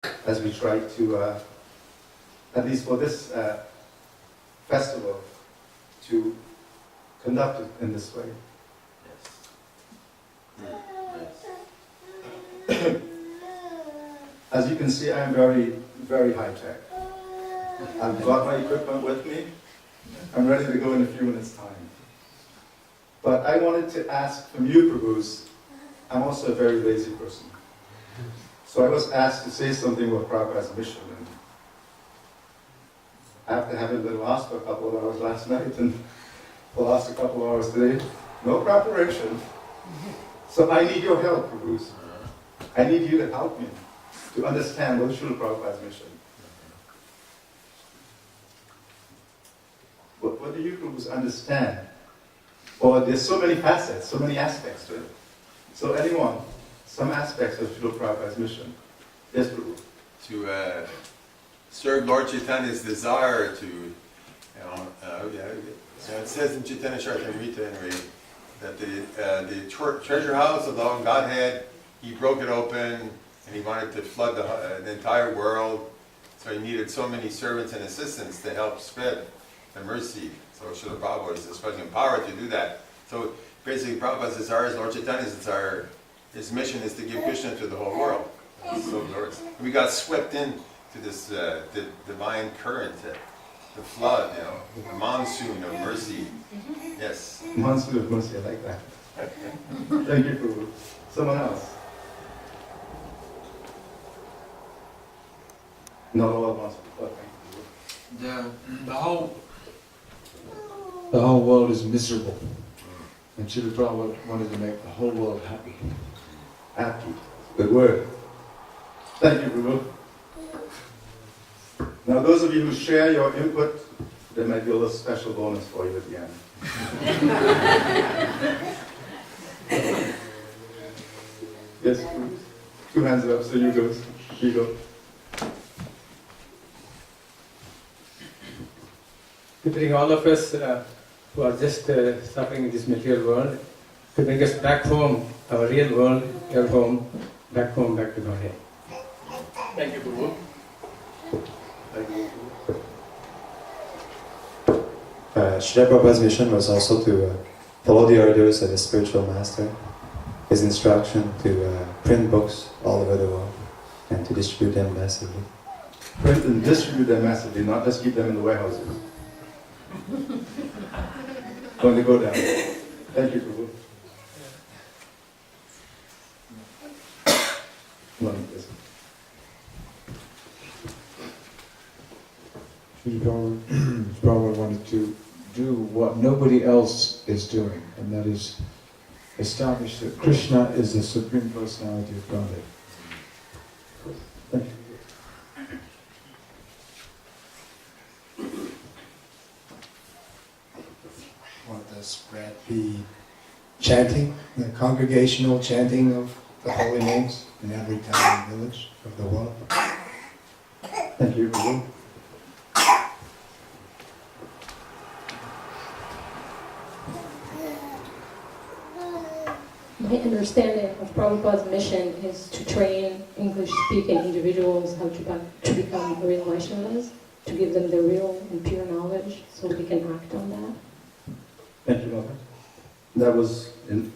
as we try to, at least for this festival, to conduct it in this way. Yes. As you can see, I am very, very high-tech. I've got my equipment with me. I'm ready to go in a few minutes' time. But I wanted to ask from you, Prabhus, I'm also a very lazy person. So I was asked to say something about Prabhupada's mission. And after having been lost for a couple of hours last night and the last couple of hours today, no preparation. So I need your help, Prabhus. I need you to help me to understand what is Srila Prabhupada's mission. What do you Prabhus understand? Or there's so many facets, so many aspects to it. So anyone, some aspects of Srila Prabhupada's mission. Yes, Prabhu. To serve Lord Chaitanya's desire to, it says in Chaitanya Charitamrita anyway, that the treasure house of the Lord Godhead, he broke it open and he wanted to flood the entire world. So he needed so many servants and assistants to help spread the mercy. So Srila Prabhupada is especially empowered to do that. So basically Prabhupada's desire is Lord Chaitanya's desire. His mission is to give Krishna to the whole world. So Lord, we got swept into this the divine current, the flood, the monsoon of mercy. Yes. Monsoon of mercy, I like that. Thank you, Prabhu. Someone else? Not all at once. The whole world is miserable. And Srila Prabhupada wanted to make the whole world happy. Happy. Good word. Thank you, Prabhu. Now, those of you who share your input, there might be a little special bonus for you at the end. Yes, please. 2 hands up, so you go. You go. To bring all of us who are just suffering in this material world, to bring us back home, our real world, your home, back to Godhead. Thank you, Prabhu. Srila Prabhupada's mission was also to follow the orders of the spiritual master, his instruction to print books all over the world and to distribute them massively. Print and distribute them massively, not just keep them in the warehouses. Going to go down. Thank you, Prabhu. Srila Prabhupada wanted to do what nobody else is doing, and that is establish that Krishna is the Supreme Personality of Godhead. Thank you. Want to spread the chanting, the congregational chanting of the holy names in every town and village of the world. Thank you, Prabhu. My understanding of Prabhupada's mission is to train English-speaking individuals how to become real Vaishnavas, to give them the real and pure knowledge so we can act on that. Thank you, Mother. That was, in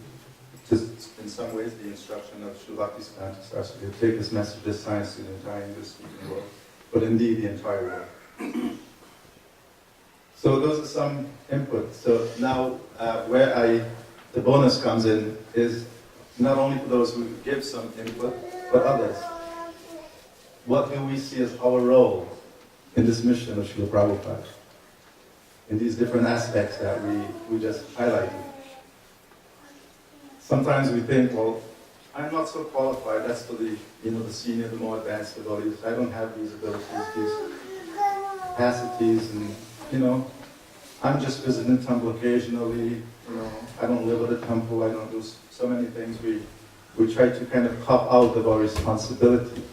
some ways, the instruction of Srila Bhaktisiddhanta Saraswati, to take this message, this science to the entire English-speaking world, but indeed the entire world. So those are some input. So now, where the bonus comes in is not only for those who give some input, but others. What do we see as our role in this mission of Srila Prabhupada? In these different aspects that we just highlighted. Sometimes we think, well, I'm not so qualified, that's for the senior, the more advanced devotees. I don't have these abilities, these capacities, and I'm just visiting the temple occasionally, I don't live at the temple, I don't do so many things. We try to kind of cop out of our responsibility.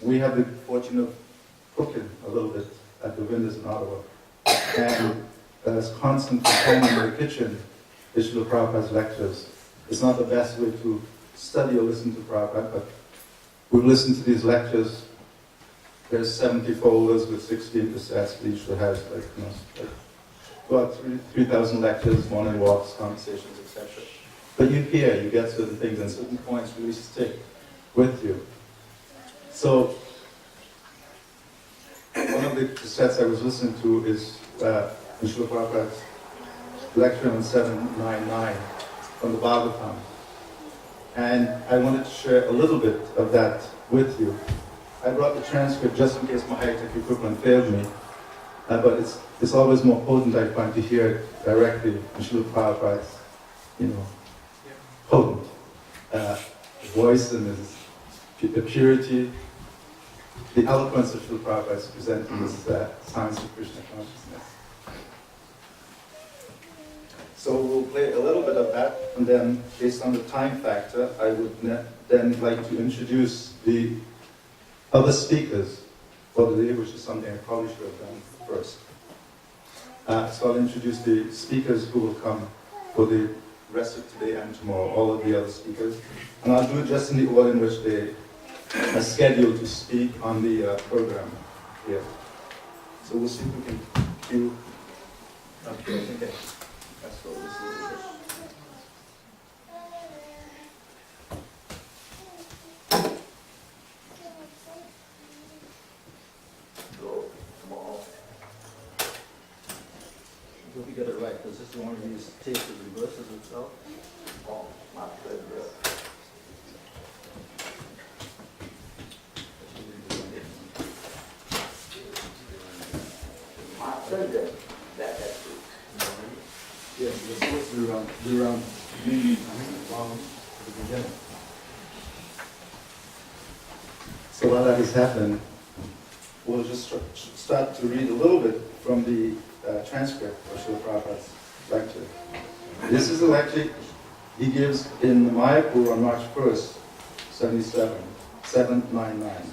We have the fortune of cooking a little bit at the windows in Ottawa. And as constant companion in the kitchen is Srila Prabhupada's lectures. It's not the best way to study or listen to Prabhupada, but we've listened to these lectures. There's 70 folders with 16 cassettes. Each that has about 3,000 lectures, morning walks, conversations, etc. But you hear, you get certain things, and certain points really stick with you. So, one of the cassettes I was listening to is Srila Prabhupada's lecture on 799 from the Bhagavatam. And I wanted to share a little bit of that with you. I brought the transcript just in case my high-tech equipment failed me, but it's always more potent, I find, to hear it directly in Srila Prabhupada's, potent voice and the purity, the eloquence of Srila Prabhupada is presenting this science of Krishna consciousness. So we'll play a little bit of that, and then, based on the time factor, I would then like to introduce the other speakers for the day, which is something I probably should have done first. So I'll introduce the speakers who will come for the rest of today and tomorrow, all of the other speakers. And I'll do it just in the order in which they are scheduled to speak on the program here. So we'll see if we can cue up here. Okay. That's what this is. Hope you get it right, because this is one of these tapes that reverses itself. Oh, my goodness. My goodness. That's it. Yeah, you're supposed to do around long to the beginning. So while that is happening, we'll just start to read a little bit from the transcript of Srila Prabhupada's lecture. This is a lecture he gives in Mayapur on March 1st, 799.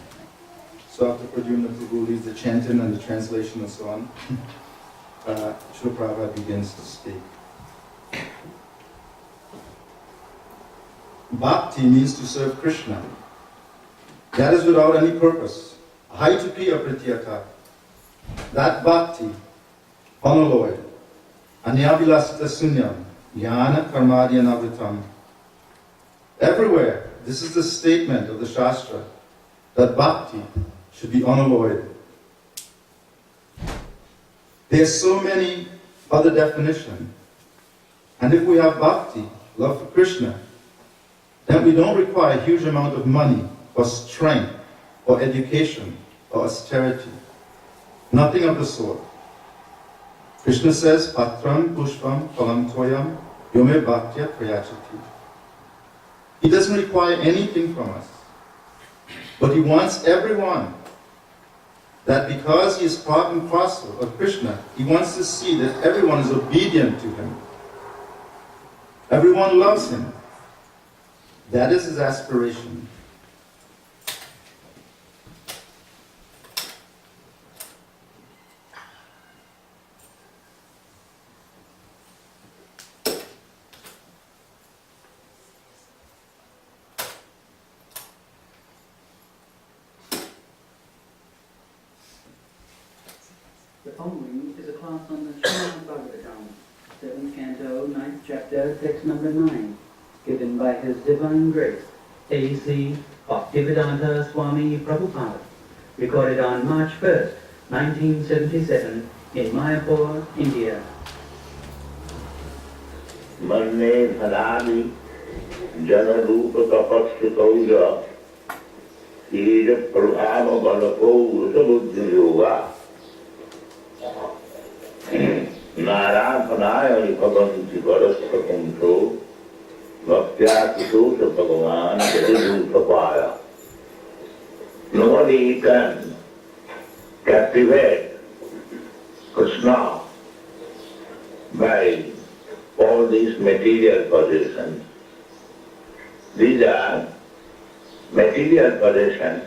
So after Pradyumna Prabhu leads the chanting and the translation and so on, Srila Prabhupada begins to speak. Bhakti means to serve Krishna. That is without any purpose. Haitupiya pratyata. That bhakti, unalloyed, anyavilasita sunyam, jnana karmadyanavritam. Everywhere, this is the statement of the Shastra, that bhakti should be unalloyed. There's so many other definitions. And if we have bhakti, love for Krishna, then we don't require a huge amount of money, or strength, or education, or austerity. Nothing of the sort. Krishna says, Patram pushpam phalam toyam yome bhaktya prayachati. He doesn't require anything from us. But he wants everyone, that because he is part and parcel of Krishna, he wants to see that everyone is obedient to him. Everyone loves him. That is his aspiration. The following is a class on the Srimad Bhagavatam, 7th Canto, 9th Chapter, text number 9, given by His Divine Grace, A.C. Bhaktivedanta Swami Prabhupada, recorded on March 1st, 1977, in Mayapur, India. Manne Bhadani Jana Rupa Tapastitauja Ija Prabhava Balako Usabuddhi Yoga Naraphanaya Pavanti Varastakunto Bhaktyakuto Bhagavan Jadiruthapaya. Nobody can captivate Krishna by all these material possessions. These are material possessions,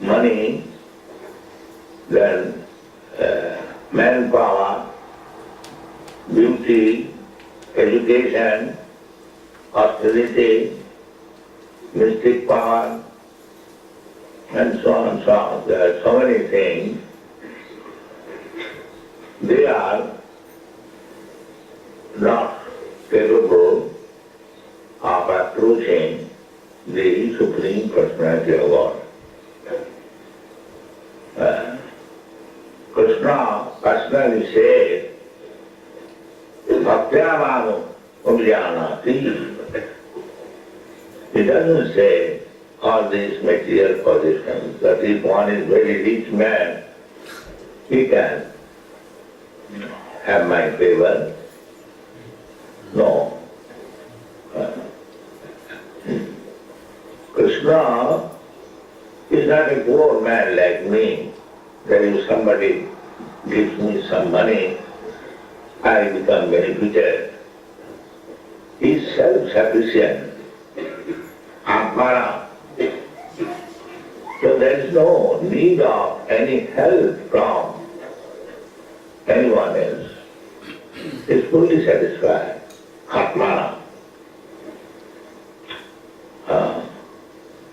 money, then manpower, beauty, education, austerity, mystic power, and so on and so on. There are so many things. They are not capable of approaching the Supreme Personality of God. Krishna personally said, Bhaktyamanu Umjanati. He doesn't say all these material possessions, that if one is very rich man, he can have my favor. No. Krishna is not a poor man like me, that if somebody gives me some money, I become benefited. He is self-sufficient. Atmana. So there is no need of any help from anyone else. He is fully satisfied. Atmana.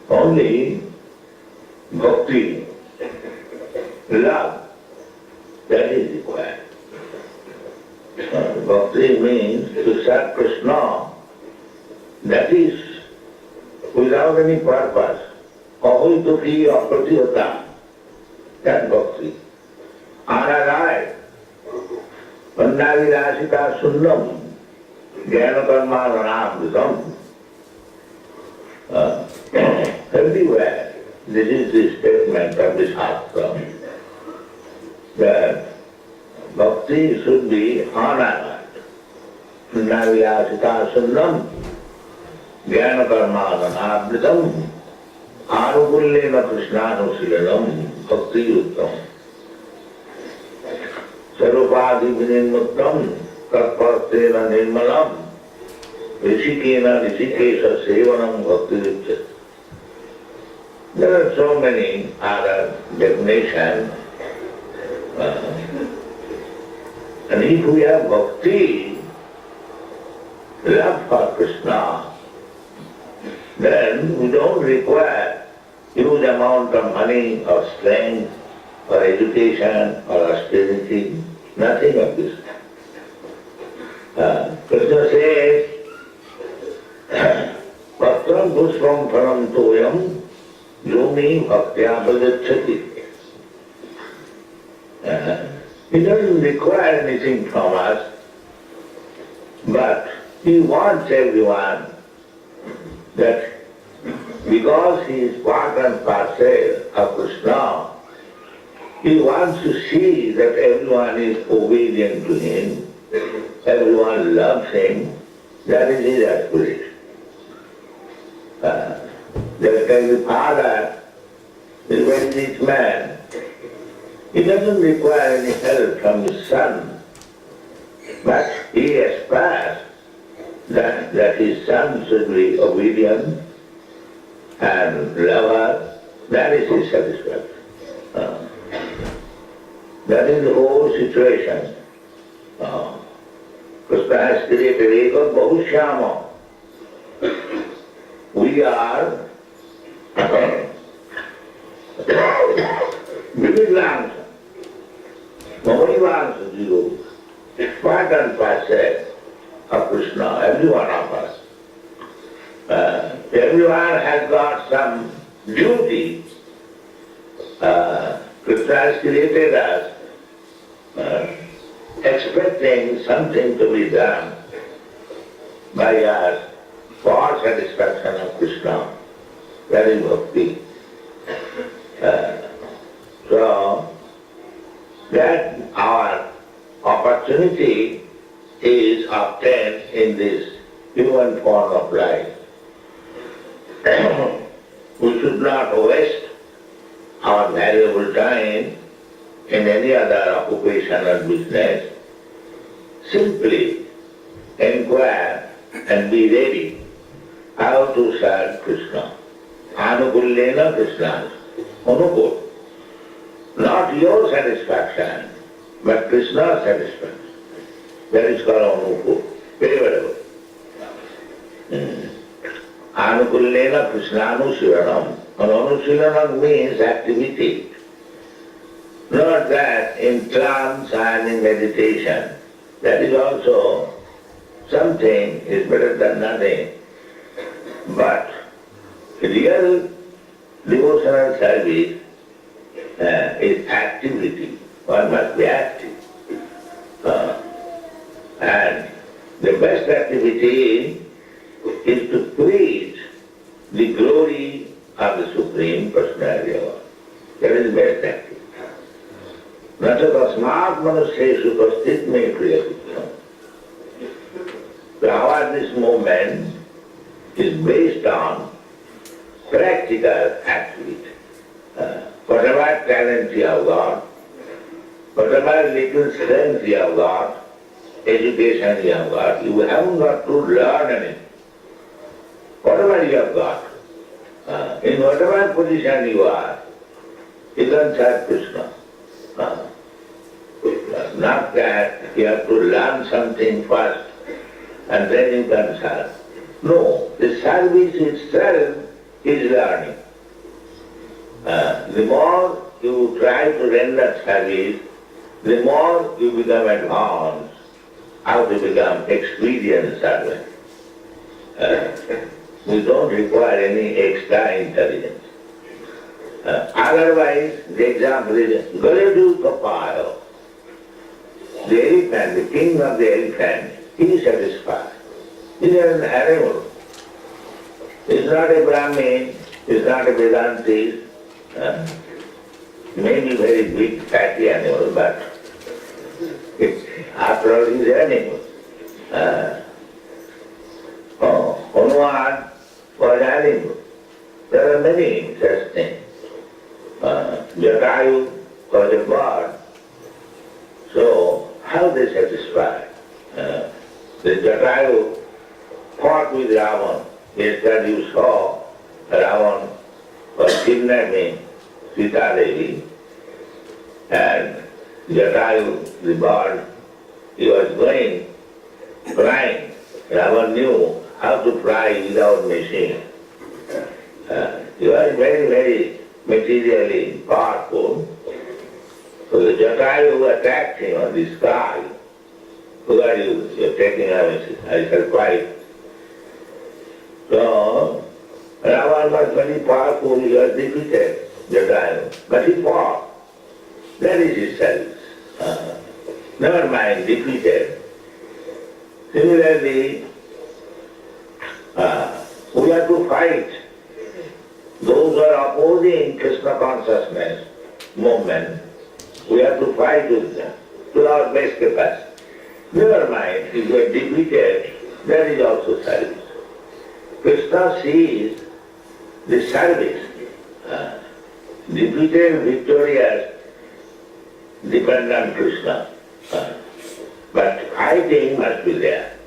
Only bhakti, love, that is required. Bhakti means to serve Krishna, that is without any purpose. Ahoituki apratiyata, that bhakti. Anadai, pandavirasita sunnam, jnana karma ranamritam. Everywhere, this is the statement of the Shastra, that bhakti should be anagata. Navyasita sunnam, jnana karma ranamritam, anukullena krishnanushilanam, bhakti uttam. Sarupadi vinimuttam, tatpartena nirmalam, rishikena rishikesha sevanam bhakti uchyate. There are so many other definitions. And if we have bhakti, love for Krishna, then we don't require huge amount of money or strength or education or austerity, nothing of this. Krishna says, Bhaktam pushpam phalam toyam yoni bhaktya bhajachati. He doesn't require anything from us, but he wants everyone that because he is part and parcel of Krishna, he wants to see that everyone is obedient to him, everyone loves him. That is his aspiration. Just like the father is a very rich man, he doesn't require any help from his son, but he aspires that his son should be obedient and lover. That is his satisfaction. That is the whole situation. Krishna has created Eka Bahushyama. We are Vividlansa. Mahanivansa Jiru. Part and parcel of Krishna, every one of us. Everyone has got some duty. Krishna has created us expecting something to be done by us for satisfaction of Krishna. That is bhakti. So that our opportunity is obtained in this human form of life. We should not waste our valuable time in any other occupation or business. Simply inquire and be ready how to serve Krishna. Anukullena Krishna. Anukul. Not your satisfaction, but Krishna's satisfaction. That is called anukul. Favorable. Anukullena Krishnanusilanam. And Anusilanam means activity. Not that in trance and in meditation. That is also something is better than nothing. But real devotional service is activity. One must be active. And the best activity is to preach the glory of the Supreme Personality of God. That is the best activity. Nata tasmat manuseshu pastit me priyakuttam. The awareness movement is based on practical activity. Whatever talent you have got, whatever little strength you have got, education you have got, you haven't got to learn anything. Whatever you have got, in whatever position you are, you can serve Krishna. Not that you have to learn something first and then you can serve. No, the service itself is learning. The more you try to render service, the more you become advanced, how to become experienced servant. We don't require any extra intelligence. Otherwise, the example is Galadu Kapaya. The elephant, the king of the elephant, he is satisfied. He is an animal. He is not a Brahmin, he is not a Vedantist. Maybe very big, fatty animal, but after all, he is an animal. Hanuman was an animal. There are many such things. Jatayu was a bird. So, how they satisfy? The Jatayu fought with Ravan. Yesterday you saw Ravan was kidnapping Sita Devi, and Jatayu, the bird, he was going, flying. Ravan knew how to fly without machine. He was very, very materially powerful. So the Jatayu attacked him on the sky. Who are you? You're taking away. I said, fight. So Ravan was very powerful, he was defeated, Jatayu. But he fought. That is his service. Never mind, defeated. Similarly, we have to fight those who are opposing Krishna consciousness movement. We have to fight with them to our best capacity. Never mind, if you are defeated, that is also service. Krishna sees the service. Defeated, victorious, depend on Krishna. But fighting must be there.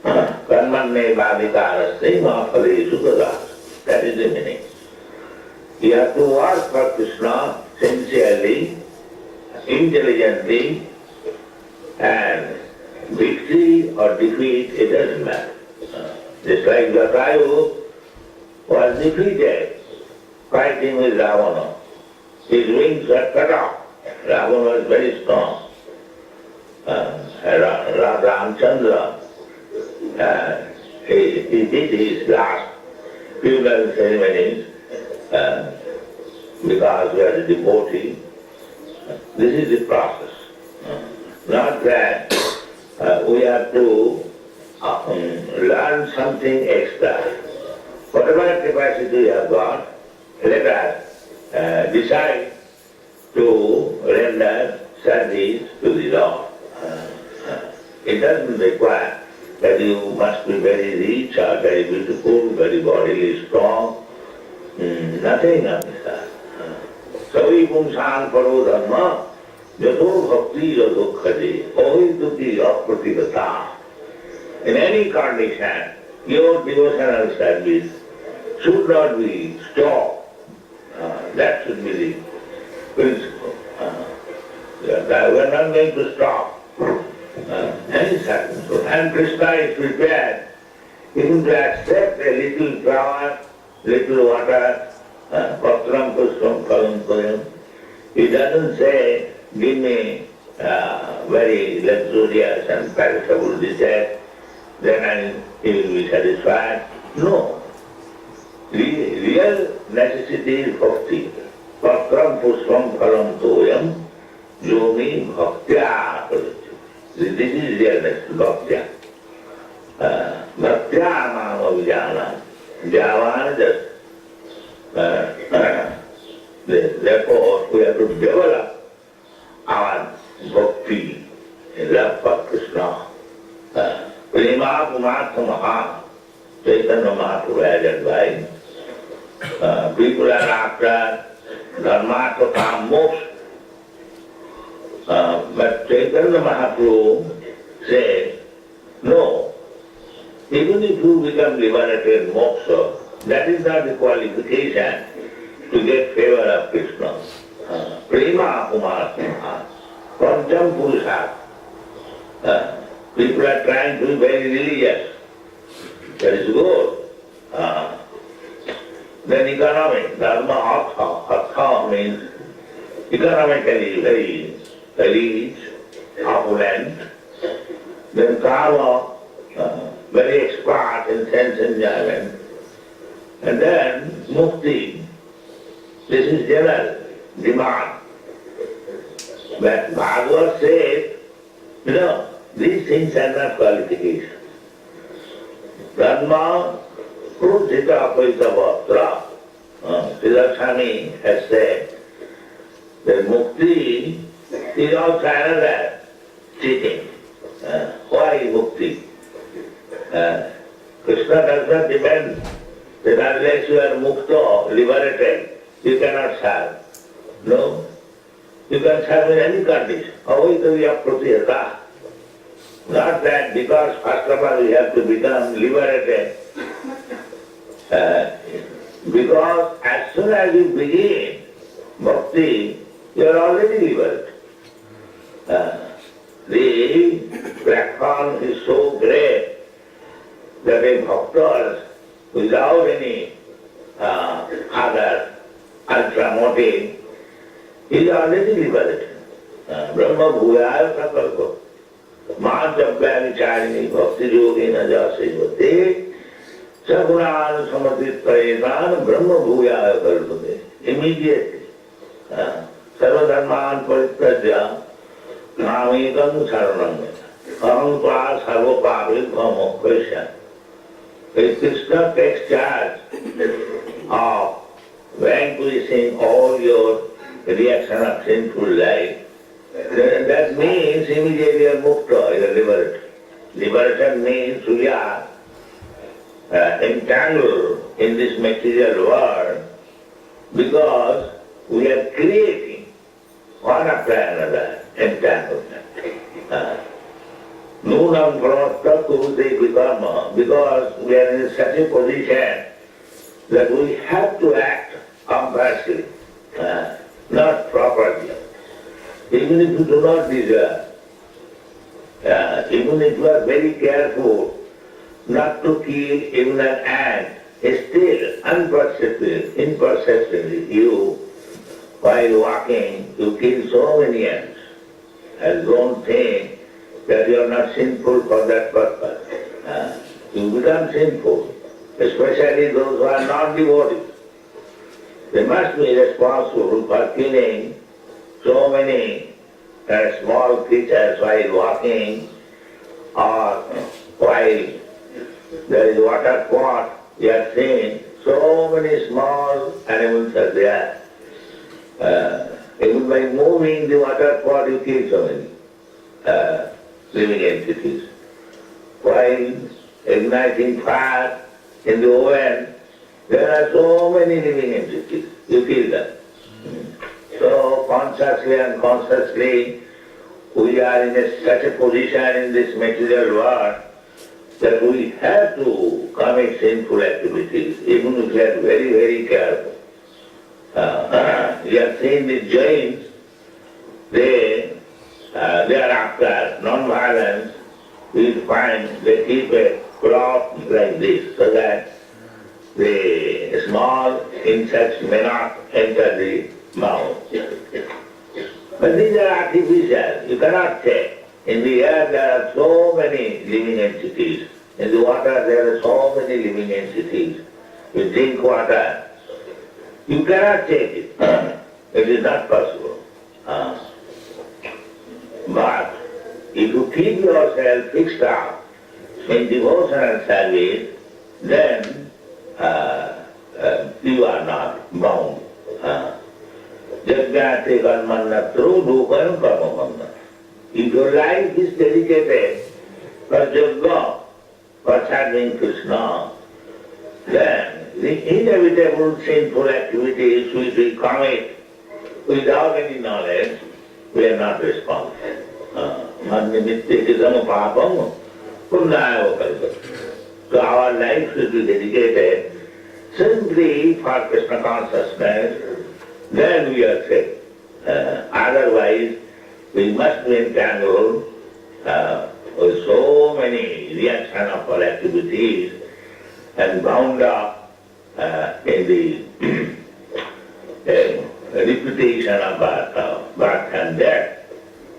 Karmanne bhavikarasya mahapale sukhadas. That is the meaning. You have to work for Krishna sincerely, intelligently, and victory or defeat, it doesn't matter. Just like Jatayu was defeated fighting with Ravana. His wings were cut off. Ravana was very strong. Ramchandra, he did his last funeral ceremonies because we are a devotee. This is the process. Not that we have to learn something extra. Whatever capacity you have got, let us decide to render service to the Lord. It doesn't require that you must be very rich or very beautiful, very bodily strong. Nothing of that. Savi pumsan paro dhamma jato bhakti jato khaji ohiduki apratigata. In any condition, your devotional service should not be stopped. That should be the principle. We are not going to stop any service. And Krishna is prepared even to accept a little flower, little water, patram pushpam phalam toyam. He doesn't say, give me very luxurious and perishable dishes, then he will be satisfied. No. Real necessity is bhakti. Patram pushpam phalam toyam yomi bhaktya parichay. This is real necessity, bhaktya. Bhaktya mam avijana. Javan just. Therefore, we have to develop our bhakti in love for Krishna. Prema Pumatha Maha, Chaitanya Mahaprabhu has advised. People are after dharma to come moksha. But Chaitanya Mahaprabhu said, no, even if you become liberated moksha, that is not the qualification to get favor of Krishna. Prema Pumatha, Pancham Purusha. People are trying to be very religious. That is good. Then economic, dharma, artha means economically very rich, opulent. Then karma, very expert in sense enjoyment. And then mukti, this is general demand. But Bhagavad says, these things are not qualifications. Dharma prudhita apaita vatra. Srila has said that mukti is also another teaching. Why mukti? Krishna does not depend that unless you are mukta, liberated, you cannot serve. No. You can serve in any condition. Avaitaviya pratyata. Not that because first of all we have to become liberated. Because as soon as you begin bhakti, you are already liberated. The platform is so great that a bhakta without any other ultra motive is already liberated. Brahma bhuyaya sakalpa. Mācabhya vicharini bhakti yogena jasivate sagunan samatit paretan brahma bhuyaya kalpate. Immediately. Sarvadharman parityajya mamekam saranam gata. Aham tva sarva pavit Krishna. If Krishna takes charge of vanquishing all your reaction of sinful life, then that means immediately you are mukta, you are liberated. Liberation means we are entangled in this material world because we are creating one after another entanglement. Nunam pranasta kurute vikarma, because we are in such a position that we have to act compulsively, not properly. Even if you do not desire, even if you are very careful not to kill even an ant, still imperceptibly, you, while walking, you kill so many ants, and don't think that you are not sinful for that purpose. You become sinful, especially those who are not devotees. They must be responsible for killing so many small creatures while walking or while there is water pot, you are seeing so many small animals are there. Even by moving the water pot you kill so many living entities. While igniting fire in the oven, there are so many living entities, you kill them. So consciously and unconsciously, we are in such a position in this material world that we have to commit sinful activities, even if we are very, very careful. You have seen the Jains, they are after non-violence. We find they keep a cloth like this, so that the small insects may not enter the mouth. But these are artificial, you cannot check. In the air there are so many living entities. In the water there are so many living entities. You drink water, you cannot check it. It is not possible. But if you keep yourself fixed up in devotion and service, then you are not bound. Yajnate karmanna through dukam karmamanna. If your life is dedicated for yajna, for serving Krishna, then the inevitable sinful activities which we commit without any knowledge, we are not responsible. Mannimittikidam papam punnaya kalpati. So our life should be dedicated simply for Krishna consciousness, then we are safe. Otherwise, we must be entangled with so many reaction of our activities and bound up in the repetition of birth and death.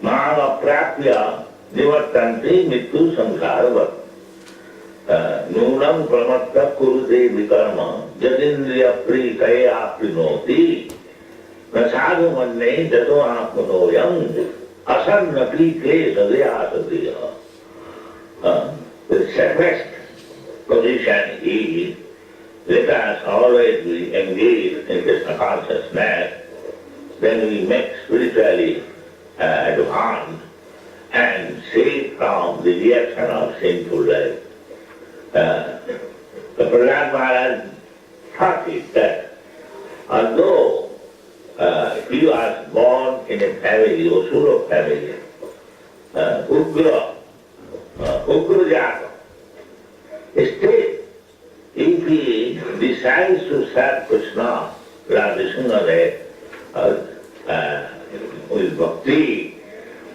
Mama prapya nivartanti mittu samsaravat. Nunam pramatta kurute vikarma jadindriya prikaya aprinoti na sadhu manne jato apanoyam asanna prikaya sadhya. The safest position is, let us always be engaged in Krishna consciousness, then we make spiritually advanced and safe from the reaction of sinful life. The Prabhupada Maharaj thought it that although he was born in a family, Asura family, Ugra Jata, still if he decides to serve Krishna, Radha with bhakti,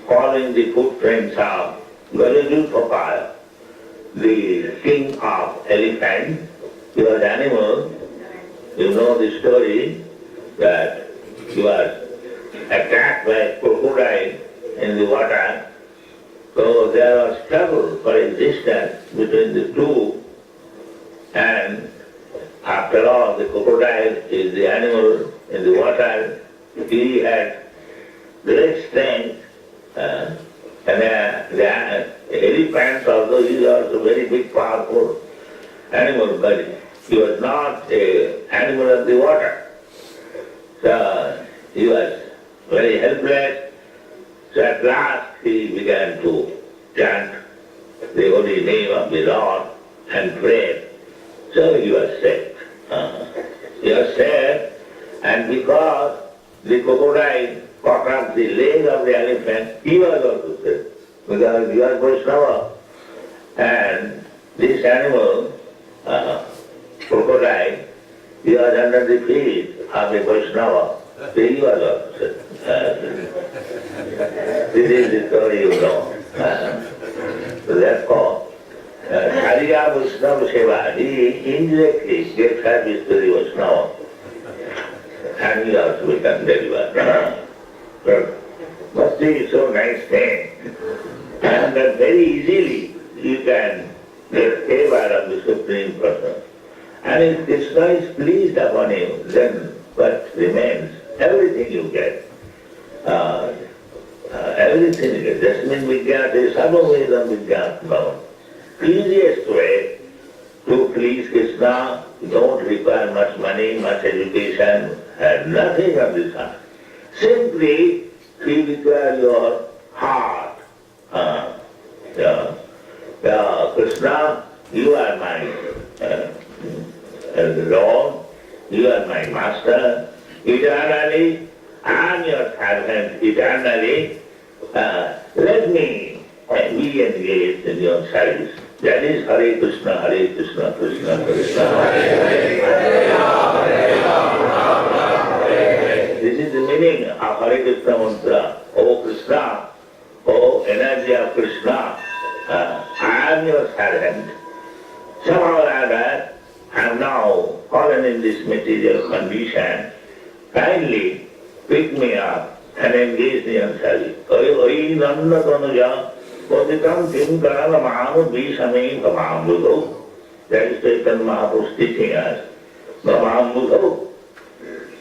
following the footprints of Prabhupada, the king of elephants, he was animal. You know the story that he was attacked by a crocodile in the water. So there was struggle for existence between the two, and after all the crocodile is the animal in the water. He had great strength, and the elephant, although he was a very big powerful animal, but he was not an animal of the water. So he was very helpless. So at last he began to chant the holy name of the Lord and pray. So he was saved. He was saved, and because the crocodile cut off the leg of the elephant, he was also saved. Because he was Vaishnava. And this animal, crocodile, he was under the feet of a Vaishnava. So he was also saved. This is the story you know. So therefore, Hariya Vaishnava Seva, he indirectly gave service to the Vaishnava. And he also became delivered. But bhakti is so nice thing, and that very easily you can get favor of the Supreme Person. And if Krishna is pleased upon you, then what remains? Everything you get. Everything you get. Jasmin Vijnate Sarvavedam Vijnatvam. Easiest way to please Krishna, you don't require much money, much education, and nothing of this kind. Simply, he requires your heart. Krishna, you are my Lord, you are my master. Eternally, I am your servant. Eternally, let me be engaged in your service. That is Hare Krishna, Hare Krishna, Krishna Krishna, Hare Hare. This is the meaning of Hare Krishna mantra. O Krishna, O energy of Krishna, I am your servant. am now fallen in this material condition, kindly pick me up and engage me in service. Oi nanda tanuja patitam kinkarana mahamu visame bhavambuddho. That is Chaitanya Mahaprabhu teaching us. Bhavambuddho.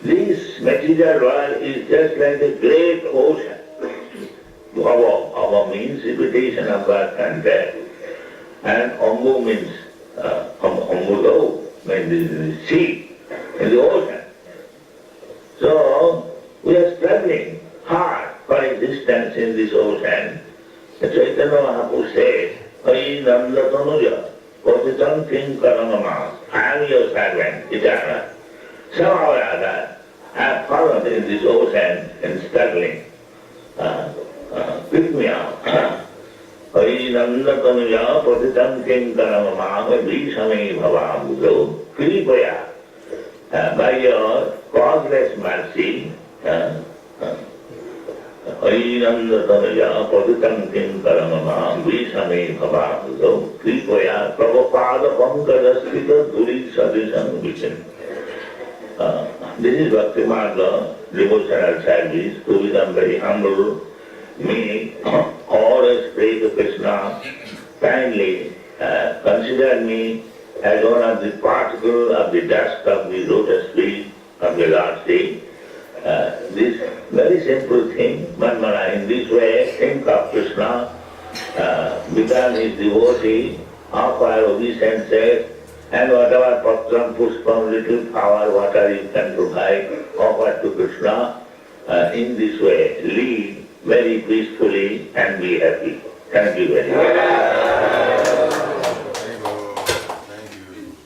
This material world is just like a great ocean. Bhava means repetition of birth and death. And Ambu means Ambuddho, means the sea, in the ocean. So we are struggling hard for existence in this ocean. Chaitanya Mahaprabhu says, Ai Nanda Tanuja, Patitam Kinkaranama, I am your servant, eternal. Somehow or other, I have fallen in this ocean and struggling. Pick me up. Ai Nanda Tanuja, Patitam Kinkaranama, Visame Bhavambuddho, Kripaya, by your causeless mercy, Ai Nanda Tanuja, Patitam Kinkaranama, Visame Bhavambuddho, Kripaya, Prabhupada Pankajasthita Dhuri Sadhisam Vichin. This is Bhakti Marga, devotional service, to become very humble. Me, always pray to Krishna, kindly consider me as one of the particles of the dust of the lotus feet of the Lord's feet. This very simple thing, Manmana, in this way, think of Krishna, become his devotee, offer obeisances, and whatever patram, pushpam, little flower, water you can provide, offer to Krishna. In this way, live very peacefully and be happy. Thank you very much. Thank you.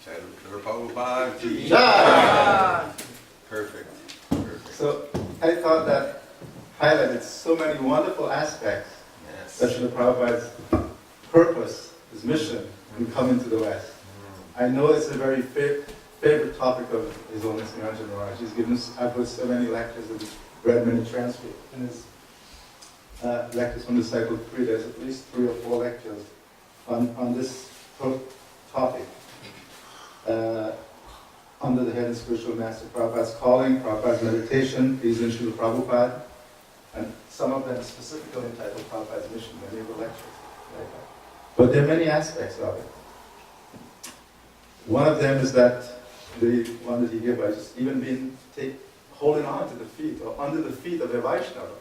Sadhu Prabhupada ki jai. Perfect. So I thought that highlighted so many wonderful aspects, Yes. especially Prabhupada's purpose, his mission in coming to the West. I know it's a very favorite topic of His Holiness Niranjana Maharaj. He's given us, I've heard so many lectures and read many transcripts. In his lectures from the Cycle 3, there's at least 3 or 4 lectures on this topic. Under the head of Spiritual Master Prabhupada's calling, Prabhupada's meditation, these in Srila Prabhupada, and some of them specifically entitled Prabhupada's mission, many of the lectures like that. But there are many aspects of it. One of them is that the one that he gave by just even being holding on to the feet or under the feet of a Vaishnava,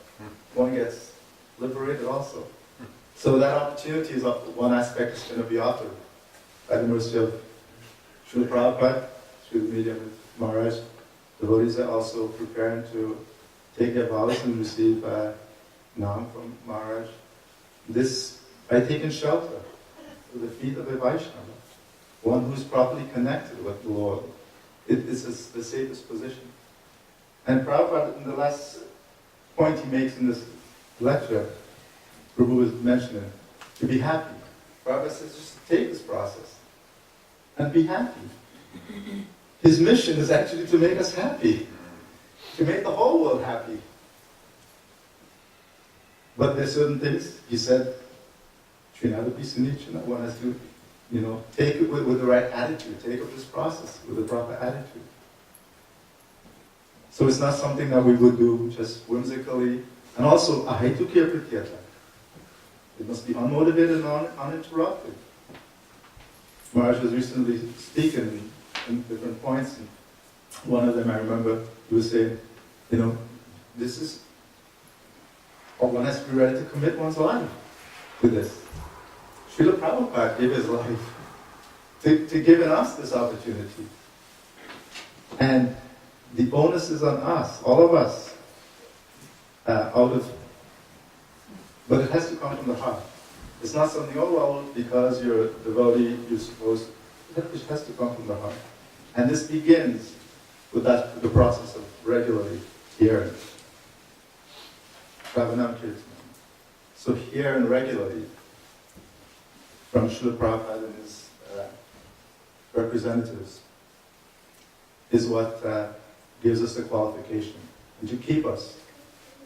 one gets liberated also. So that opportunity is one aspect that's going to be offered by the mercy of Srila Prabhupada, through the medium of Maharaj. Devotees are also preparing to take their vows and receive Nam from Maharaj. This by taking shelter to the feet of a Vaishnava, one who's properly connected with the Lord. This is the safest position. And Prabhupada, in the last point he makes in this lecture, Prabhu was mentioning, to be happy. Prabhupada says, just take this process and be happy. His mission is actually to make us happy, to make the whole world happy. But there's certain things, he said, one has to, take it with the right attitude, take up this process with the proper attitude. So it's not something that we would do just whimsically. And also, ahaitukya pratyata. It must be unmotivated and uninterrupted. Maharaj was recently speaking in different points, and one of them I remember, he was saying, this is, one has to be ready to commit one's life to this. Srila Prabhupada gave his life to giving us this opportunity. And the onus is on us, all of us, but it has to come from the heart. It's not something, because you're a devotee, you're supposed to, it has to come from the heart. And this begins with the process of regularly hearing. Shravanam Kirtan. So hearing regularly from Srila Prabhupada and his representatives is what gives us the qualification and to keep us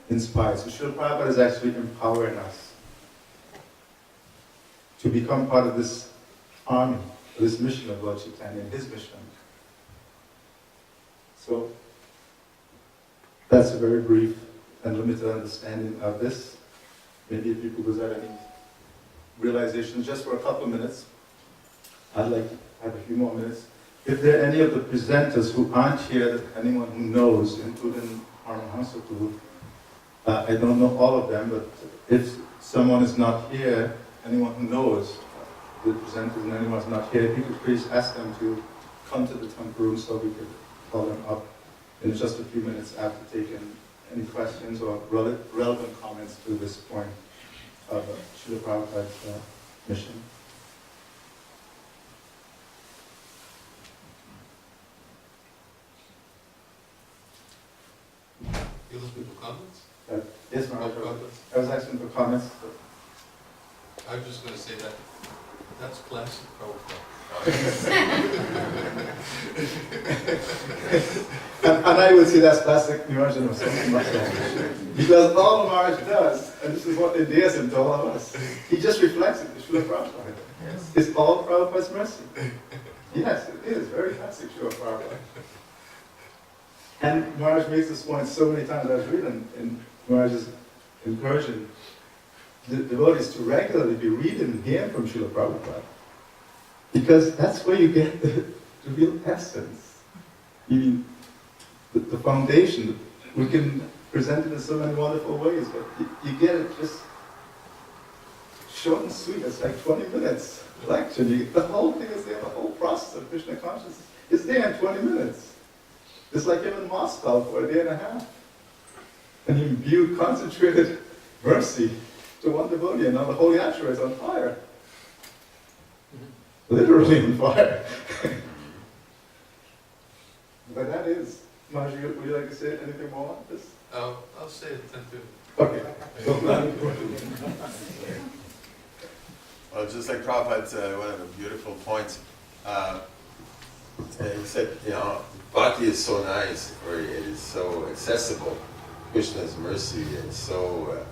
inspired. So Srila Prabhupada is actually empowering us to become part of this army, this mission of Lord Chaitanya and his mission. So that's a very brief and limited understanding of this. Maybe if people possess any realizations just for a couple of minutes. I'd like to have a few more minutes. If there are any of the presenters who aren't here, that anyone who knows, including Paramahansa Prabhu, I don't know all of them, but if someone is not here, anyone who knows the presenters and anyone who's not here, if you could please ask them to come to the temple room so we could call them up in just a few minutes after taking any questions or relevant comments to this point of Srila Prabhupada's mission. You looking for comments? Yes, Maharaj. Comments? I was asking for comments. I'm just going to say that that's classic Prabhupada. and I would say that's classic Niranjana Maharaj. Because all Maharaj does, and this is what endears him to all of us, he just reflects it to Srila Prabhupada. Yes. It's all Prabhupada's mercy. Yes, it is very classic Srila Prabhupada. And Maharaj makes this point so many times. I was reading in Maharaj's encouraging the devotees to regularly be reading and hearing from Srila Prabhupada. Because that's where you get the real essence. You mean, the foundation. We can present it in so many wonderful ways, but you get it just short and sweet. It's like 20 minutes lecture. The whole thing is there, the whole process of Krishna consciousness is there in 20 minutes. It's like him in Moscow for a day and a half. And he imbued concentrated mercy to one devotee, and now the whole yatra is on fire. Literally on fire. But that is, Maharaj, would you like to say anything more on this? I'll say it then too. Okay. Well, just like Prabhupada said, one of the beautiful points, he said, you know, bhakti is so nice, or it is so accessible. Krishna's mercy is so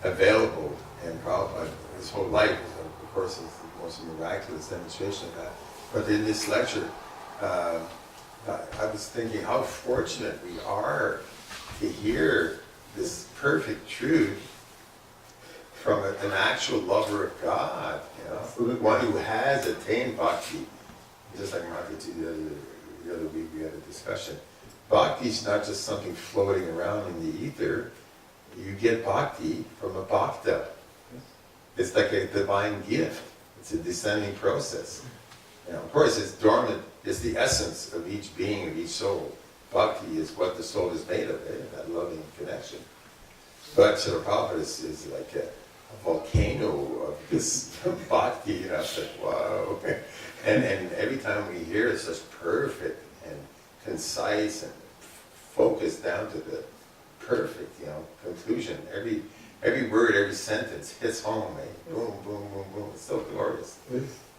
available, and Prabhupada, his whole life, of course, is the most miraculous demonstration of that. But in this lecture, I was thinking how fortunate we are to hear this perfect truth from an actual lover of God, you know, one who has attained bhakti. Just like Margaret, the other week we had a discussion. Bhakti is not just something floating around in the ether. You get bhakti from a bhakta. It's like a divine gift. It's a descending process. You know, of course, it's dormant. It's the essence of each being, of each soul. Bhakti is what the soul is made of, that loving connection. But Srila Prabhupada is like a volcano of this bhakti. You know, it's like, wow. And every time we hear it's such perfect and concise and focused down to the perfect, you know, conclusion. Every word, every sentence hits home, boom, boom, boom, boom. It's so glorious.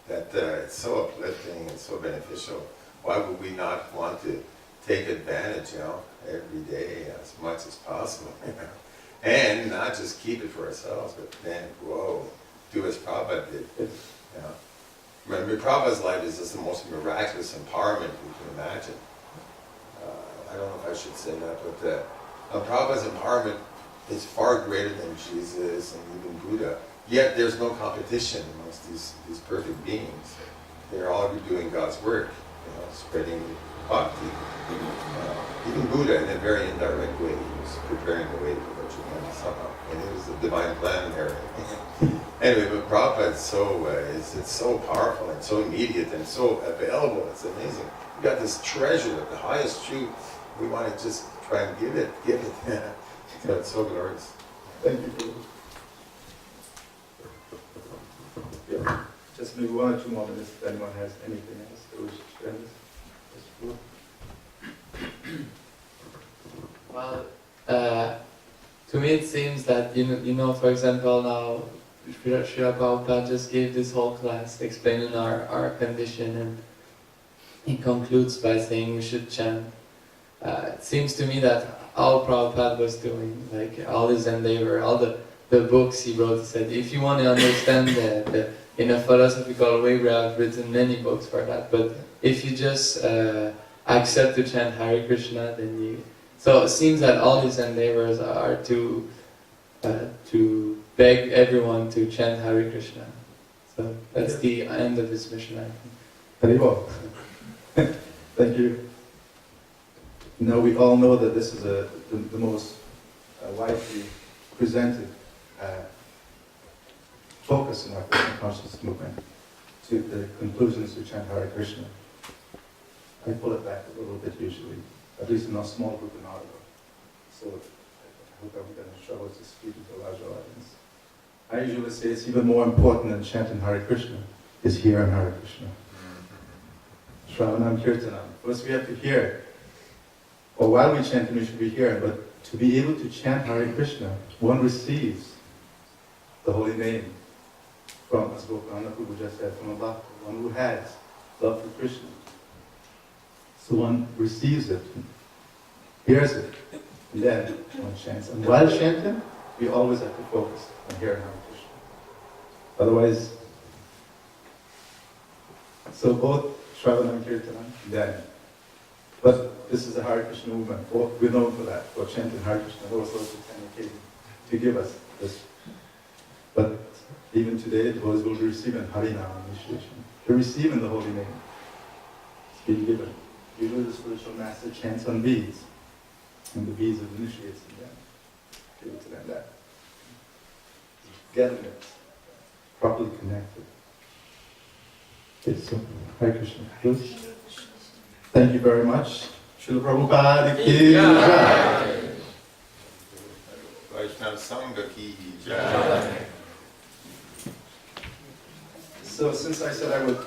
That it's so uplifting and so beneficial. Why would we not want to take advantage, you know, every day as much as possible, you know? And not just keep it for ourselves, but then, whoa, do as Prabhupada did, you know. Remember, Prabhupada's life is just the most miraculous empowerment we can imagine. I don't know if I should say that, but Prabhupada's empowerment is far greater than Jesus and even Buddha. Yet there's no competition amongst these perfect beings. They're all doing God's work, you know, spreading bhakti. Even Buddha, in a very indirect way, he was preparing the way for Lord somehow, and it was a divine plan there. Anyway, but Prabhupada is so it's so powerful and so immediate and so available. It's amazing. We got this treasure of the highest truth. We want to just try and give it. So it's so glorious. Thank you. Yeah. Just maybe 1 or 2 more minutes if anyone has anything else they wish to share this. Well, to me it seems that, you know, for example, now Srila Prabhupada just gave this whole class explaining our condition, and he concludes by saying we should chant. It seems to me that all Prabhupada was doing, like all his endeavor, all the books he wrote, he said, if you want to understand in a philosophical way, we have written many books for that. But if you just accept to chant Hare Krishna, then you... So it seems that all these endeavors are to beg everyone to chant Hare Krishna. So that's the end of this mission, I think. Very well. Thank you. Now we all know that this is the most widely presented focus in our Krishna consciousness movement, to the conclusions to chant Hare Krishna. I pull it back a little bit usually, at least in a small group in Ottawa. So I hope I'm going to struggle to speak to a larger audience. I usually say it's even more important than chanting Hare Krishna is hearing Hare Krishna. Shravanam Kirtanam. First we have to hear, or while we chant we should be hearing, but to be able to chant Hare Krishna, one receives the holy name from, as Gopalana Prabhu just said, from a bhakta, one who has love for Krishna. So one receives it, hears it, and then one chants. And while chanting, we always have to focus on hearing Hare Krishna. Otherwise, so both Shravanam Kirtanam, then. But this is the Hare Krishna movement. We're known for that, for chanting Hare Krishna. There was also occasion to give us this. But even today, the devotees will be receiving Harinam initiation. They're receiving the holy name. It's being given. Usually the spiritual master chants on beads, and the beads of initiates them. Give it to them that. Getting it properly connected. Okay, so Hare Krishna. Please. Thank you very much. Srila Prabhupada ki jai. Vaishnava Sanga ki jai. So since I said I would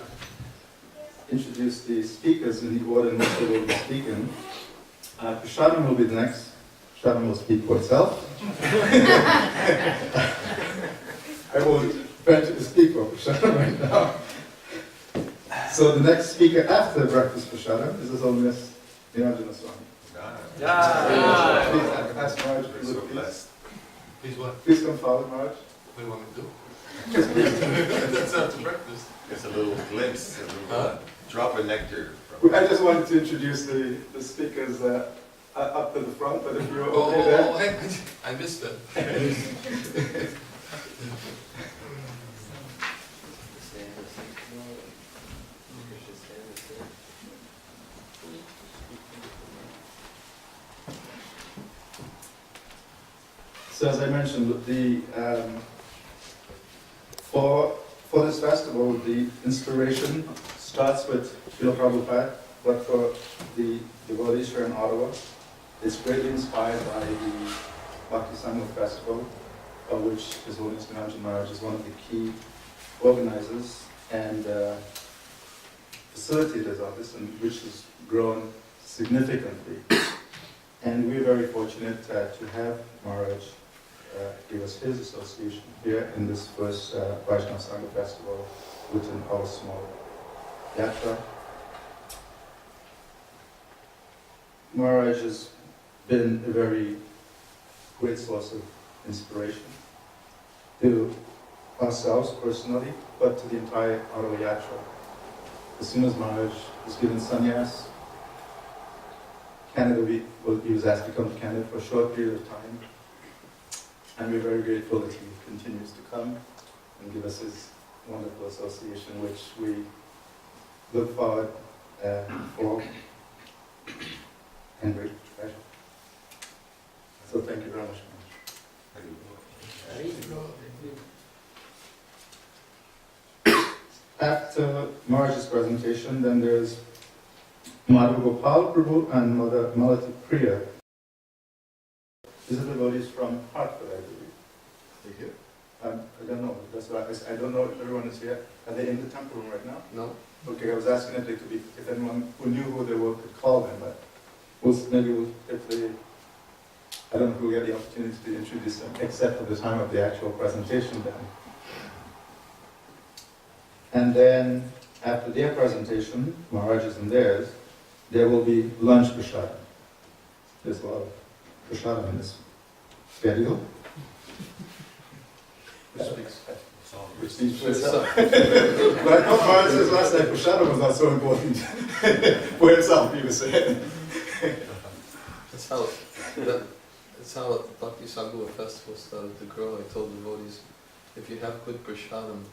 introduce the speakers in the order in which they will be speaking, Prasadam will be the next. Prasadam will speak for itself. I won't venture to speak for Prasadam right now. So the next speaker after breakfast Prasadam is His Holiness Niranjana Swami. Please ask Maharaj, please. Please what? Please come forward, Maharaj. What do you want me to do? That's after breakfast. It's a little glimpse, a little drop of nectar. I just wanted to introduce the speakers up to the front, but if you're okay there. I missed that. So as I mentioned, for this festival, the inspiration starts with Srila Prabhupada, but for the devotees here in Ottawa, it's greatly inspired by the Bhakti Sanga Festival, of which His Holiness Niranjana Maharaj is one of the key organizers and facilitators of this, and which has grown significantly. And we're very fortunate to have Maharaj give us his association here in this first Vaishnava Sangha Festival within our small yatra. Maharaj has been a very great source of inspiration to ourselves personally, but to the entire Ottawa yatra. As soon as Maharaj was given sannyas, he was asked to come to Canada for a short period of time. And we're very grateful that he continues to come and give us his wonderful association, which we look forward for and great treasure. So thank you very much. After Maharaj's presentation, then there's Madhava Gopal Prabhu and Mother Malati Priya. These are devotees from Hartford, I believe. Are they here? I don't know. That's why I don't know if everyone is here. Are they in the temple room right now? No. Okay, I was asking if they could be, if anyone who knew who they were could call them, but if they, I don't know if we'll get the opportunity to introduce them, except at the time of the actual presentation then. And then, after their presentation, Maharaj's and theirs, there will be lunch prasadam. There's a lot of prasadam in this schedule. which speaks for itself. But I thought Maharaj says last night Prashadam was not so important for himself, he was saying. That's how the Bhakti Sangha festival started to grow. I told devotees, if you have good prashadam,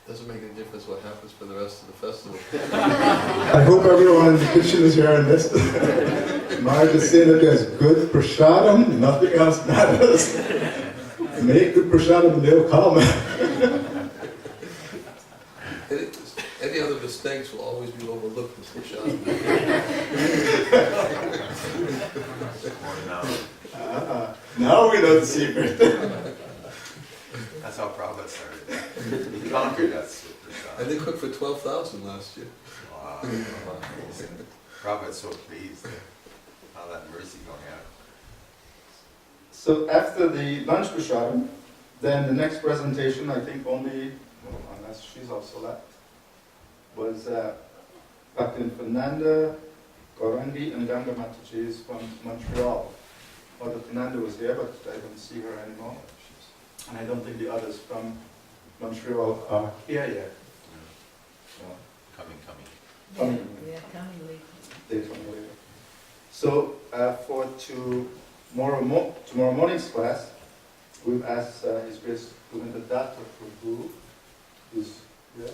doesn't make any difference what happens for the rest of the festival. I hope everyone in the kitchen is hearing this. Maharaj is saying that there's good prashadam, nothing else matters. Make good prashadam and they'll come. Any other mistakes will always be overlooked as prashadam. Now we know the secret. That's how Prabhupada started. He conquered that prashadam. And they cooked for 12,000 last year. Wow. Prabhupada's so pleased at how that mercy going out. So after the lunch prashadam, then the next presentation, I think only, unless she's also left, was Bhaktin Fernanda, Gorangi, and Ganga Mataji is from Montreal. Mother Fernanda was there, but I don't see her anymore. And I don't think the others from Montreal are here yet. No. Coming. Yeah, coming later. They come later. So for tomorrow morning's class, we've asked His Grace Govinda Datta Prabhu, who's here.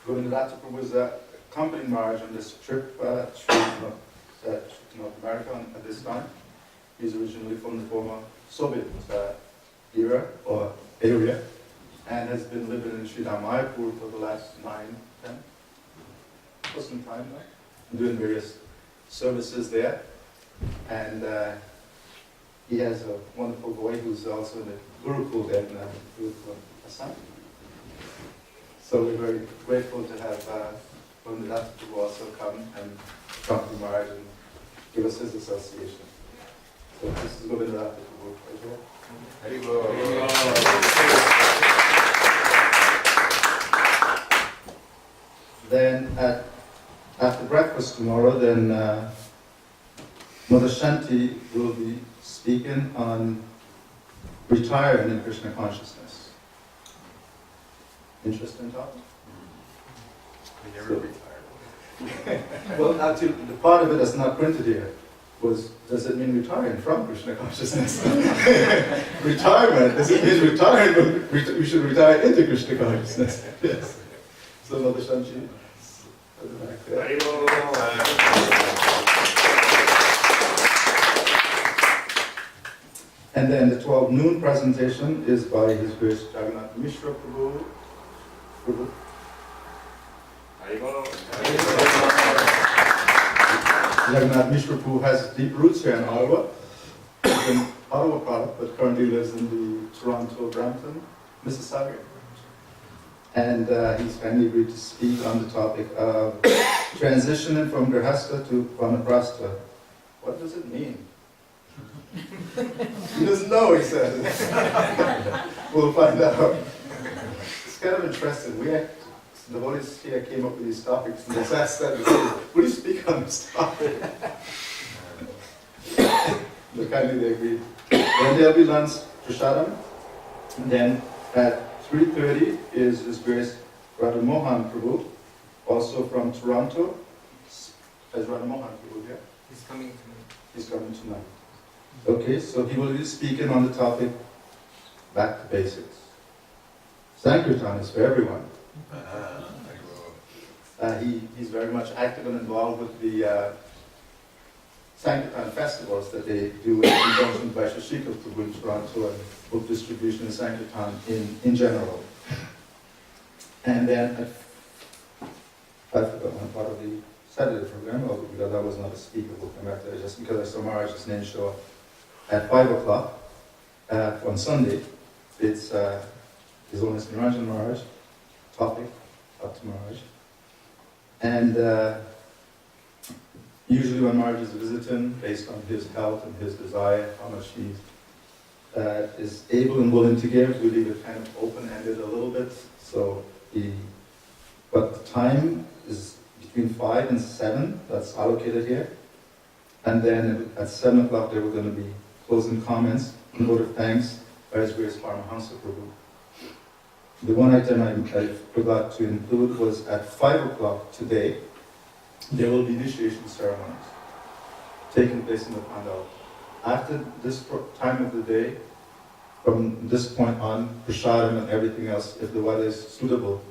Govinda Datta Prabhu is accompanying Maharaj on this trip to North America at this time. He's originally from the former Soviet era or area, and has been living in Sri Mayapur for the last 10 for some time now, doing various services there. And he has a wonderful boy who's also in the Gurukul there in Gurukul Assam. So we're very grateful to have Govinda Datta Prabhu also come and accompany Maharaj and give us his association. So this is Govinda Datta Prabhu right here. Then after breakfast tomorrow, then Mother Shanti will be speaking on retiring in Krishna consciousness. Interesting topic. We never retired. Well, actually, the part of it that's not printed here was, does it mean retiring from Krishna consciousness? Retirement, does it mean retiring? We should retire into Krishna consciousness. Yes. So Mother Shanti. And then the 12 noon presentation is by His Grace Jagannath Mishra Prabhu. Jagannath Mishra Prabhu has deep roots here in Ottawa. He's an Ottawa product, but currently lives in the Toronto, Brampton, Mississauga. And he's kindly agreed to speak on the topic of transitioning from Grihastha to Vanaprastha. What does it mean? He doesn't know, he says. We'll find out. It's kind of interesting. The devotees here came up with these topics, and they asked that, will you speak on this topic? But kindly they agreed. Then there'll be lunch, prasadam, and then at 3:30 is His Grace Radha Mohan Prabhu, also from Toronto. Is Radha Mohan Prabhu here? He's coming tonight. He's coming tonight. Okay, so he will be speaking on the topic, back to basics. Sankirtan is for everyone. He's very much active and involved with the Sankirtan festivals that they do in conjunction by Shashika Prabhu in Toronto, and book distribution in Sankirtan in general. And then I forgot one part of the Saturday program, because I was not a speaker, we'll come back to that, just because I saw Maharaj's name show up at 5 o'clock on Sunday. It's His Holiness Niranjan Maharaj, topic, up to Maharaj. And usually when Maharaj is visiting, based on his health and his desire, how much he is able and willing to give, we leave it kind of open-ended a little bit. So but the time is between 5 and 7, that's allocated here. And then at 7 o'clock, there were going to be closing comments and vote of thanks by His Grace Paramahansa Prabhu. The one item I forgot to include was at 5 o'clock today, there will be initiation ceremonies taking place in the pandal. After this time of the day, from this point on, prasadam and everything else, if the weather is suitable,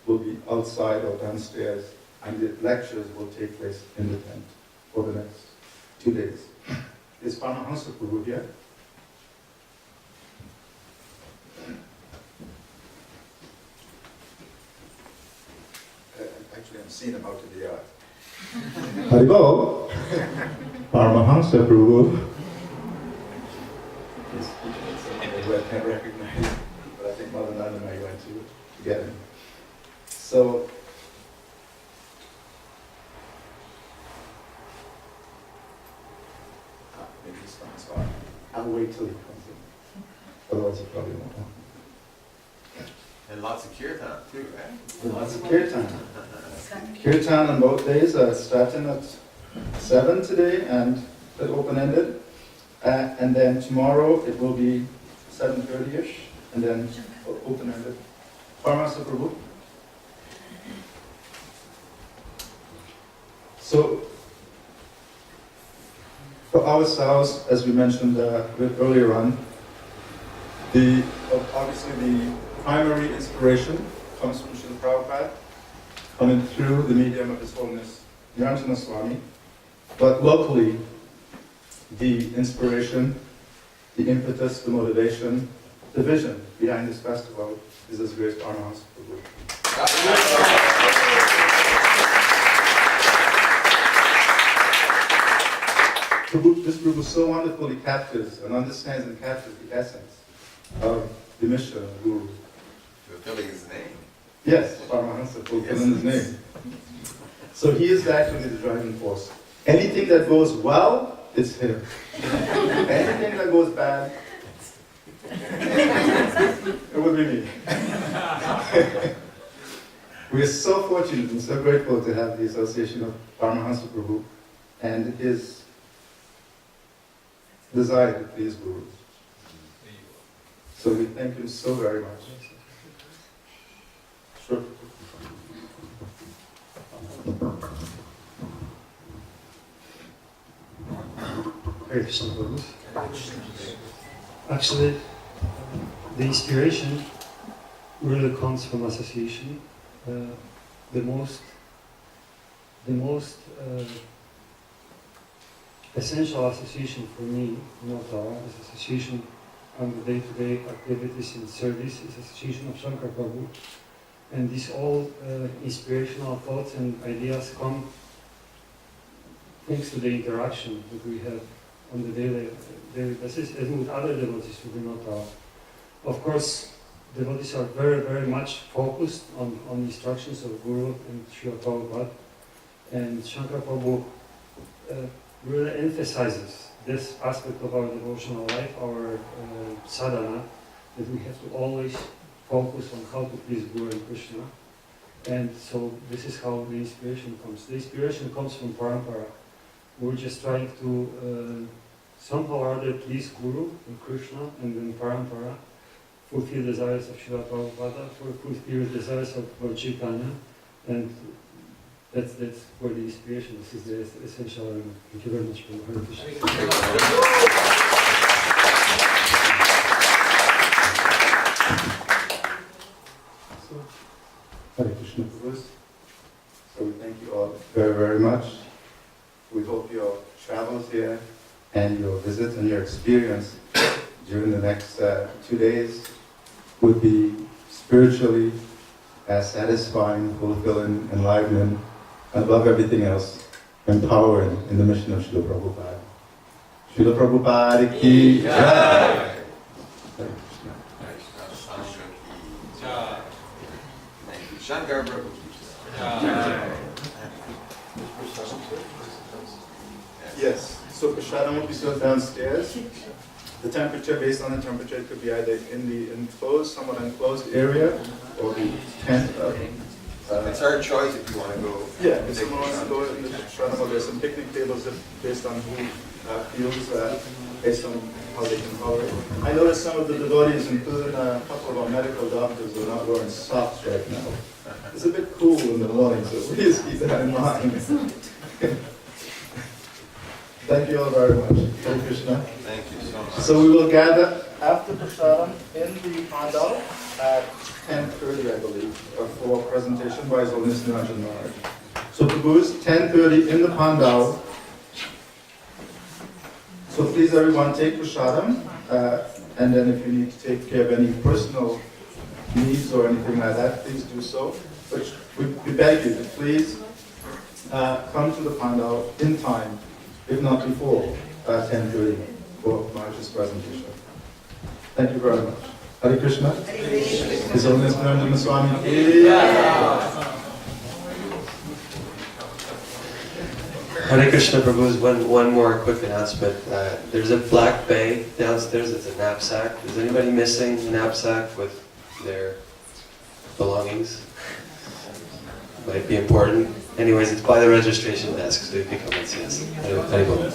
will be outside or downstairs, and the lectures will take place in the tent for the next 2 days. Is Paramahansa Prabhu here? Actually, I'm seeing him out in the yard. Haribo! Paramahansa Prabhu. He's speaking who I can't recognize, but I think Mother Nanda and I went to get him. So, maybe he's coming, so I'll wait till he comes in. Otherwise, he probably won't. And lots of kirtan too, right? Lots of kirtan. Kirtan on both days are starting at 7 today and open-ended. And then tomorrow it will be 7:30ish and then open-ended. Paramahansa Prabhu. So, for ourselves, as we mentioned a bit earlier on, obviously the primary inspiration comes from Srila Prabhupada, coming through the medium of His Holiness Niranjana Swami. But locally, the inspiration, the impetus, the motivation, the vision behind this festival is His Grace Paramahansa Prabhu. This Prabhu so wonderfully captures and understands and captures the essence of the mission of the Guru. Fulfilling his name. Yes, Paramahansa, fulfilling his name. So he is actually the driving force. Anything that goes well, it's him. Anything that goes bad, it would be me. We are so fortunate and so grateful to have the association of Paramahansa Prabhu and his desire to please Guru. So we thank him so very much. Sure. Hare Krishna Prabhu. Actually, the inspiration really comes from association. The most essential association for me in Ottawa is association on the day-to-day activities and service is association of Shankar Prabhu. And these all inspirational thoughts and ideas come thanks to the interaction that we have on the daily basis and with other devotees within Ottawa. Of course, devotees are very, very much focused on instructions of Guru and Srila Prabhupada. And Shankar Prabhu really emphasizes this aspect of our devotional life, our sadhana, that we have to always focus on how to please Guru and Krishna. And so this is how the inspiration comes. The inspiration comes from parampara. We're just trying to somehow or other please Guru and Krishna, and then parampara, fulfill desires of Srila Prabhupada, fulfill desires of Lord Chaitanya, and that's where the inspiration, this is the essential element. Thank you very much for Hare Krishna. Hare Krishna Prabhu. So we thank you all very, very much. We hope your travels here and your visit and your experience during the next 2 days would be spiritually as satisfying, fulfilling, enlivening, and above everything else, empowering in the mission of Srila Prabhupada. Srila Prabhupada ki jai! Shankar Prabhu. Yes, so prasadam will be served downstairs. The temperature, based on the temperature, it could be either in the enclosed, somewhat enclosed area, or the tent. It's our choice if you want to go. Yeah, if someone wants to go in the prasadam, or there's some picnic tables based on who feels based on how they can tolerate. I noticed some of the devotees, including a couple of our medical doctors, are not wearing socks right now. It's a bit cool in the morning, so please keep that in mind. Thank you all very much. Hare Krishna. Thank you so much. So we will gather after Prasadam in the pandal at 10:30, I believe, for a presentation by His Holiness Niranjan Maharaj. So Prabhu is 10:30 in the pandal. So please everyone take Prasadam, and then if you need to take care of any personal needs or anything like that, please do so. But we beg you to please come to the pandal in time, if not before 10:30 for Maharaj's presentation. Thank you very much. Hare Krishna. His Holiness Niranjan Swami. Hare Krishna, Prabhu's one more quick announcement. There's a black bag downstairs. It's a knapsack. Is anybody missing a knapsack with their belongings? Might be important. Anyways, it's by the registration desk, so you can come and see us. Hare Krishna.